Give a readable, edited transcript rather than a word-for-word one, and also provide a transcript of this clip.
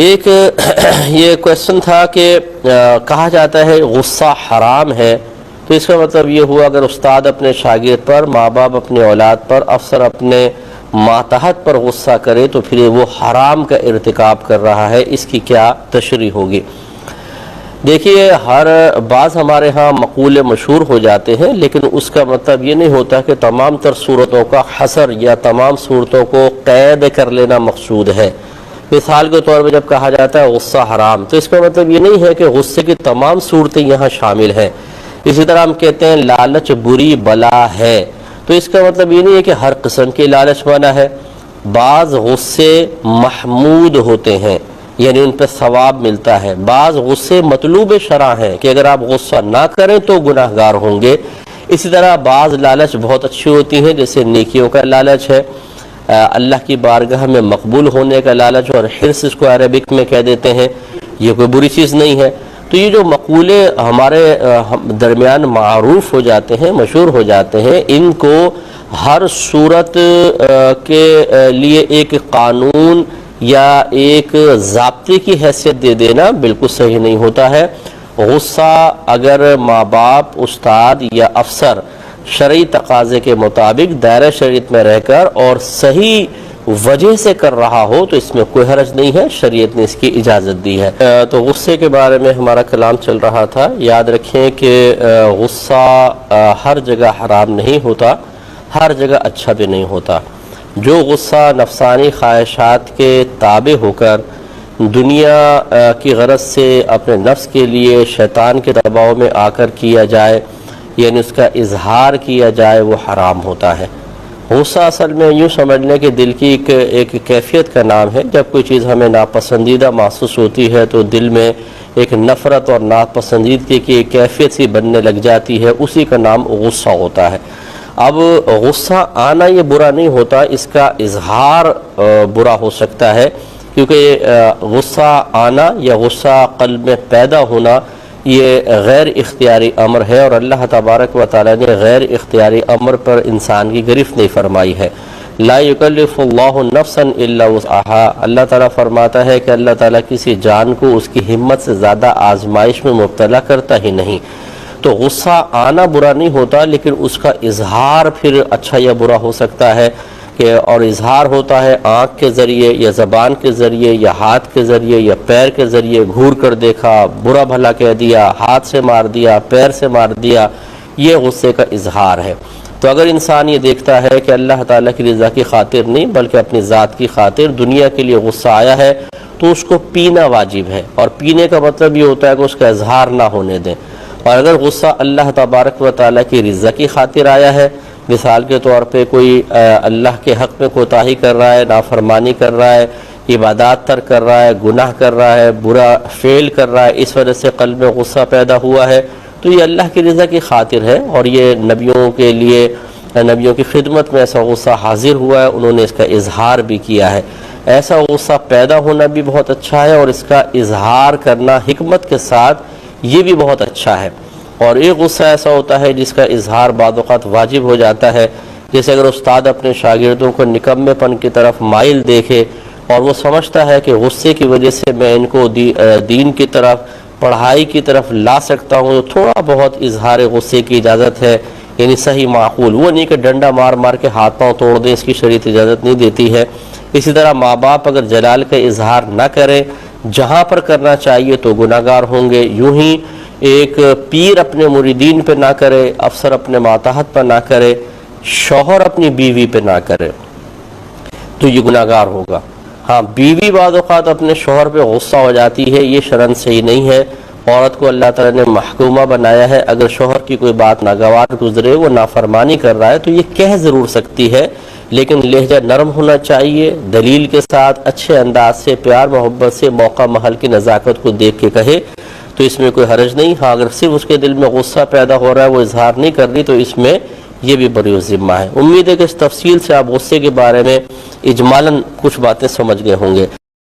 ایک یہ کویسچن تھا کہ کہا جاتا ہے غصہ حرام ہے، تو اس کا مطلب یہ ہوا اگر استاد اپنے شاگرد پر، ماں باپ اپنے اولاد پر، افسر اپنے ماتحت پر غصہ کرے تو پھر وہ حرام کا ارتکاب کر رہا ہے، اس کی کیا تشریح ہوگی؟ دیکھیے، ہر بعض ہمارے ہاں مقولے مشہور ہو جاتے ہیں، لیکن اس کا مطلب یہ نہیں ہوتا کہ تمام تر صورتوں کا حصر یا تمام صورتوں کو قید کر لینا مقصود ہے۔ مثال کے طور پہ جب کہا جاتا ہے غصہ حرام، تو اس کا مطلب یہ نہیں ہے کہ غصے کی تمام صورتیں یہاں شامل ہیں۔ اسی طرح ہم کہتے ہیں لالچ بری بلا ہے، تو اس کا مطلب یہ نہیں ہے کہ ہر قسم کی لالچ منع ہے۔ بعض غصے محمود ہوتے ہیں، یعنی ان پہ ثواب ملتا ہے۔ بعض غصے مطلوب شرع ہیں کہ اگر آپ غصہ نہ کریں تو گناہ گار ہوں گے۔ اسی طرح بعض لالچ بہت اچھی ہوتی ہیں، جیسے نیکیوں کا لالچ ہے، اللہ کی بارگاہ میں مقبول ہونے کا لالچ، اور حرص اس کو عربک میں کہہ دیتے ہیں، یہ کوئی بری چیز نہیں ہے۔ تو یہ جو مقولے ہمارے درمیان معروف ہو جاتے ہیں، مشہور ہو جاتے ہیں، ان کو ہر صورت کے لیے ایک قانون یا ایک ضابطے کی حیثیت دے دینا بالکل صحیح نہیں ہوتا ہے۔ غصہ اگر ماں باپ، استاد یا افسر شرعی تقاضے کے مطابق دائرہ شریعت میں رہ کر اور صحیح وجہ سے کر رہا ہو تو اس میں کوئی حرج نہیں ہے، شریعت نے اس کی اجازت دی ہے۔ تو غصے کے بارے میں ہمارا کلام چل رہا تھا۔ یاد رکھیں کہ غصہ ہر جگہ حرام نہیں ہوتا، ہر جگہ اچھا بھی نہیں ہوتا۔ جو غصہ نفسانی خواہشات کے تابع ہو کر دنیا کی غرض سے اپنے نفس کے لیے شیطان کے دباؤ میں آ کر کیا جائے، یعنی اس کا اظہار کیا جائے، وہ حرام ہوتا ہے۔ غصہ اصل میں یوں سمجھ لیں کہ دل کی ایک کیفیت کا نام ہے۔ جب کوئی چیز ہمیں ناپسندیدہ محسوس ہوتی ہے تو دل میں ایک نفرت اور ناپسندیدگی کی ایک کیفیت سی بننے لگ جاتی ہے، اسی کا نام غصہ ہوتا ہے۔ اب غصہ آنا یہ برا نہیں ہوتا، اس کا اظہار برا ہو سکتا ہے، کیونکہ غصہ آنا یا غصہ قلب میں پیدا ہونا یہ غیر اختیاری امر ہے، اور اللہ تبارک و تعالی نے غیر اختیاری امر پر انسان کی گرفت نہیں فرمائی ہے۔ لا یکلف اللہ نفسا الا وسعها، اللہ تعالیٰ فرماتا ہے کہ اللہ تعالیٰ کسی جان کو اس کی ہمت سے زیادہ آزمائش میں مبتلا کرتا ہی نہیں۔ تو غصہ آنا برا نہیں ہوتا، لیکن اس کا اظہار پھر اچھا یا برا ہو سکتا ہے، اور اظہار ہوتا ہے آنکھ کے ذریعے یا زبان کے ذریعے یا ہاتھ کے ذریعے یا پیر کے ذریعے، گھور کر دیکھا، برا بھلا کہہ دیا، ہاتھ سے مار دیا، پیر سے مار دیا، یہ غصے کا اظہار ہے۔ تو اگر انسان یہ دیکھتا ہے کہ اللہ تعالیٰ کی رضا کی خاطر نہیں بلکہ اپنی ذات کی خاطر دنیا کے لیے غصہ آیا ہے، تو اس کو پینا واجب ہے، اور پینے کا مطلب یہ ہوتا ہے کہ اس کا اظہار نہ ہونے دیں۔ اور اگر غصہ اللہ تبارک و تعالیٰ کی رضا کی خاطر آیا ہے، مثال کے طور پہ کوئی اللہ کے حق میں کوتاہی کر رہا ہے، نافرمانی کر رہا ہے، عبادات ترک کر رہا ہے، گناہ کر رہا ہے، برا فعل کر رہا ہے، اس وجہ سے قلب میں غصہ پیدا ہوا ہے، تو یہ اللہ کی رضا کی خاطر ہے، اور یہ نبیوں کے لیے، نبیوں کی خدمت میں ایسا غصہ حاضر ہوا ہے، انہوں نے اس کا اظہار بھی کیا ہے۔ ایسا غصہ پیدا ہونا بھی بہت اچھا ہے، اور اس کا اظہار کرنا حکمت کے ساتھ یہ بھی بہت اچھا ہے۔ اور ایک غصہ ایسا ہوتا ہے جس کا اظہار بعض اوقات واجب ہو جاتا ہے، جیسے اگر استاد اپنے شاگردوں کو نکمے پن کی طرف مائل دیکھے اور وہ سمجھتا ہے کہ غصے کی وجہ سے میں ان کو دین کی طرف، پڑھائی کی طرف لا سکتا ہوں، تو تھوڑا بہت اظہار غصے کی اجازت ہے، یعنی صحیح معقول، وہ نہیں کہ ڈنڈا مار مار کے ہاتھ پاؤں توڑ دیں، اس کی شریعت اجازت نہیں دیتی ہے۔ اسی طرح ماں باپ اگر جلال کا اظہار نہ کریں، جہاں پر کرنا چاہیے تو گناہ گار ہوں گے۔ یوں ہی ایک پیر اپنے مریدین پہ نہ کرے، افسر اپنے ماتحت پر نہ کرے، شوہر اپنی بیوی پہ نہ کرے، تو یہ گناہ گار ہوگا۔ ہاں، بیوی بعض اوقات اپنے شوہر پہ غصہ ہو جاتی ہے، یہ شرعاً صحیح نہیں ہے۔ عورت کو اللہ تعالیٰ نے محکومہ بنایا ہے، اگر شوہر کی کوئی بات ناگوار گزرے، وہ نافرمانی کر رہا ہے تو یہ کہہ ضرور سکتی ہے، لیکن لہجہ نرم ہونا چاہیے، دلیل کے ساتھ، اچھے انداز سے، پیار محبت سے، موقع محل کی نزاکت کو دیکھ کے کہے تو اس میں کوئی حرج نہیں۔ ہاں، اگر صرف اس کے دل میں غصہ پیدا ہو رہا ہے، وہ اظہار نہیں کر رہی، تو اس میں یہ بھی بری ذمہ ہے۔ امید ہے کہ اس تفصیل سے آپ غصے کے بارے میں اجمالاً کچھ باتیں سمجھ گئے ہوں گے۔